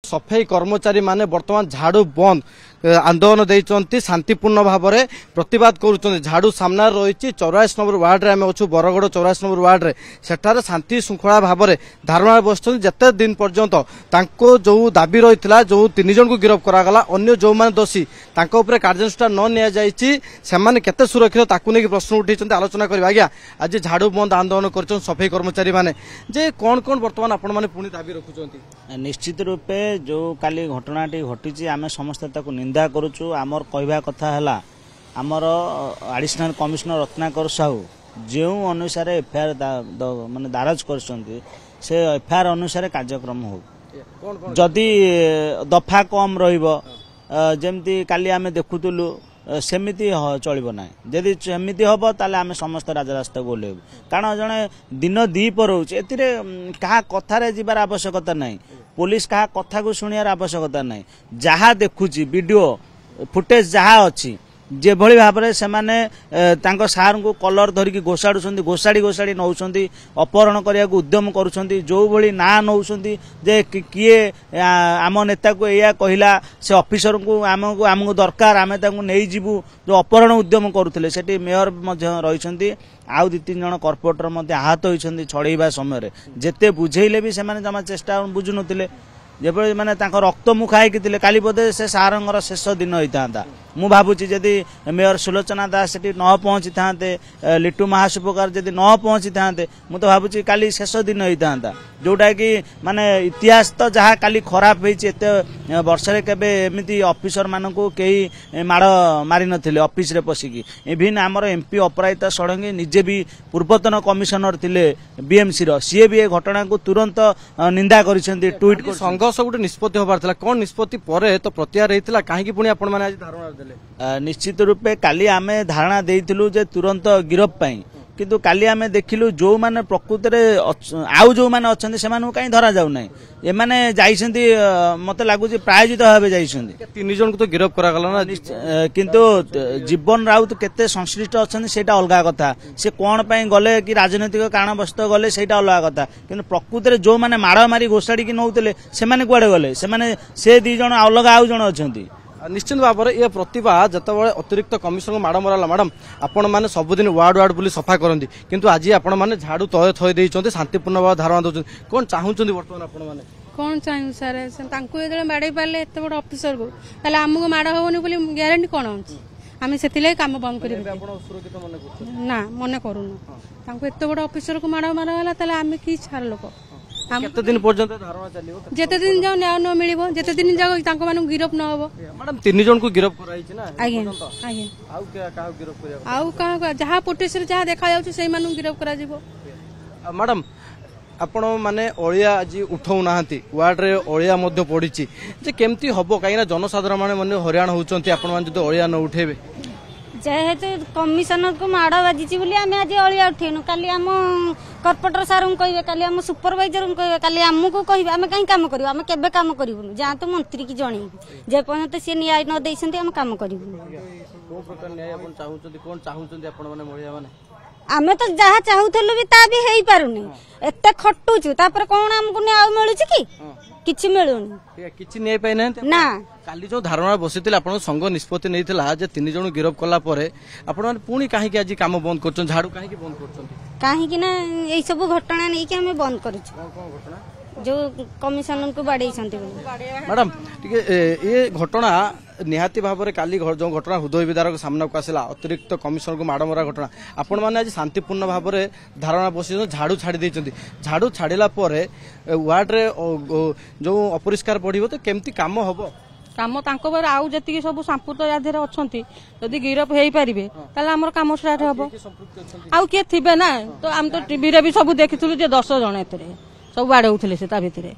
सफाई कर्मचारी माने वर्तमान झाड़ू बंद आंदोलन देइचंती शांतिपूर्ण भाव में प्रतिवाद करुचंती। झाड़ू सामना रही 84 नंबर वार्ड रे आम अच्छु बरगड़ 84 नंबर वार्ड रे सेठारे शांति श्रृंखला भाव में धारणा बसुंट जिते दिन पर्यंत जो दाबी रही जो 3 जन को गिरफ्त करागला अन्य जो माने दोषी तांको उपरे कार्यानुष्ठान न निया जायछि सेमाने केते सुरक्षित ताकू नै प्रश्न उठैचंती आलोचना करबा। आज्ञा आज झाड़ू बंद आंदोलन करछन सफाई कर्मचारी माने जे कोन कोन वर्तमान आपण माने पुनी दाबी रखुचंती। निश्चित रूपे जो काली घटनाटी घटी आम समस्त निंदा करुचु। आमर कहवा कथा है आमर एडिशनल कमिशनर रत्नाकर साहू जो अनुसार एफआईआर माने दारज कर से एफआईआर अनुसार कार्यक्रम हो जदि दफा कम रमती काली आम देखुलु सेमिति चलो ना जदि सेमिति हम ताले आम समस्त राजरास्ता को ओह्लैबू कारण जड़े दिन दीपर होचे क्या कथार जीवार आवश्यकता ना पुलिस क्या कथा को शुणियार आवश्यकता ना जहाँ देखुची वीडियो फुटेज जहाँ अच्छी जे भली भाव में सेमाने तांको सार को कलर धरिकी घोषाड़ुंट घोषाड़ी घोषाड़ी नौकरी अपहरण करने को उद्यम करुँच जो भली ना नौकरी जे किए आम नेता को या कहला से ऑफिसर को आमको दरकार आम नहीं जीवु जो अपहरण उद्यम करुले से मेयर रही आउ 2-3 जन कॉर्पोरेटर आहत होती छड़ेवा समय जिते बुझेले भी से जमा चेष्टा बुझु नथिले जेपरि माने तांको रक्त मुखाई काली बोधे से सारंगर शेष दिन होता मु भावुची जदि मेयर सुलोचना दास सेठी न पहुंची थाते लिटू महासुपकार जदि न पहुंची थाते मु तो भावुची काली शेष दिन होता जोटा कि माने इतिहास तो जहाँ काली खराब होते वर्ष केबे एमिति ऑफिसर मानकू कई माड़ मारी नथिले ऑफिस रे पसिकी इभिन आमर एमपी अपराजिता षडंगी निजे भी पूर्वतन कमिशनर थिले बीएमसी रो सीए भी घटना को तुरंत निंदा करिसेंती ट्वीट कर संघर्ष गोटे निष्पत्ति होबार थिला कोन निष्पत्ति परे तो प्रत्याहार हेतिला काहेकि पुनी आपण माने आज धारणा देले। निश्चित रूपे काली आमे धारणा देइथिलु जे तुरंत गिरफ पाई किंतु काली आमे देखिलु जो माने प्रकृत रे आउ जो माने अछंती से मानु काई धरा जाउ नै ए माने जाइसंती मते लागु जे प्रायोजित भाबे जाइसंती 3 जन को तो गिरफ करा गला ना किंतु जीवन राउत केते संश्लिष्ट अछंती सेटा अलगा कथा से कोन पई गले कि राजनीतिक कारण वस्तु गले सेटा अलगा कथा किंतु प्रकृत रे जो माने माड़ मारी घोषाड़ी कि नउतले से माने कुआडे गले से माने से 2 जन अलगा आउ जन अछंती। निश्चित भाव में यह प्रतिभा जिते अतिरिक्त कमिशनर माड़ मराला मैडम आपण मैंने सबुदिन वार्ड वार्ड बुली सफा करती किंतु आज आपण मैंने झाड़ू तय थई देइचंती शांतिपूर्ण भाव धारणा दउचंती कोन चाहूचंती वर्तमान आपण माने कोन चाहू सर तांको एदले माडे पाले एते बड़ ऑफिसर को ताले हमको माड होबनी बोली ग्यारंटी कोन होची आम से काम बंद कर ना मन करूँ तांको एते बड़ ऑफिसर को माड मारा होला ताले आम कि छार लोक केते दिन पर्यंत धारणा चलिबो जेते दिन जाओ न्याय न मिलिबो जेते दिन जाओ तांको मानु गिरफ न होबो मैडम 3 जन को गिरफ कराई छी ना आगे आगे आउ के काहा गिरफ करिया आउ काहा जहां पोटेसर जहां देखा जाउ छै मानु गिरफ करा जिवो। मैडम आपण माने ओळिया आज उठाउ नाहंती वार्ड रे ओळिया मध्ये पडिची जे केमती हबो काईना जनसाधारण माने हरियाण होउचंती आपण माने जदि ओळिया न उठेबे जेहेतु कमिशनर को माड़ बाजी बोली आम आज अलिया उठेनु काली आम कॉर्पोरेटर सार को कहे काली आम सुपरवाइजर को कहे काली आमको कहे आम कहीं काम करूँ आम केबे काम करूँ जहाँ तो मंत्री की जनइबू जे पर्यंत सी न्याय न देइछन्ती आम काम करूँ आमे तो जहाँ चाहूलु भी ता भी हेई पारुनी एते खटुचु तापर कोन हमको न्याय मिलुची कि किछि मिलुनी किछि नै पाइ ना काली जो धारणा बसिथिले आपण संघ निष्पत्ति नैथिला जे 3 जन गिरफ कला परे आपण माने पुणी काहे कि आज काम बंद करछन झाड़ू काहे कि बंद करछन काहे कि ना एई सब घटना नै कि हमें बंद करछु कोन घटना जो कमिशनर को बाडै छन्ते मैडम ये घटना निहाती भाव में काली जो घटना हृदय विदारक सामना को आसला अतिरिक्त कमिशनर को माड़ मरा घटना आपण मैंने आज शांतिपूर्ण भाव में धारणा बसी झाड़ू छाड़ी देइचंती झाड़ू छाड़िला परे वार्ड रे जो अपरिष्कार बढ़िबो तो केमती काम हबो काम तांको बारे आउ जति सब संपुट या देरे अछंती यदि गिरफ हेई परिबे ताले हमर काम स्टार्ट हबो आउ के थिबे ना तो हम तो टीवी रे भी सब देखिथुलु जे 10 जण एतरे सब बाडे उठले से ता भितरे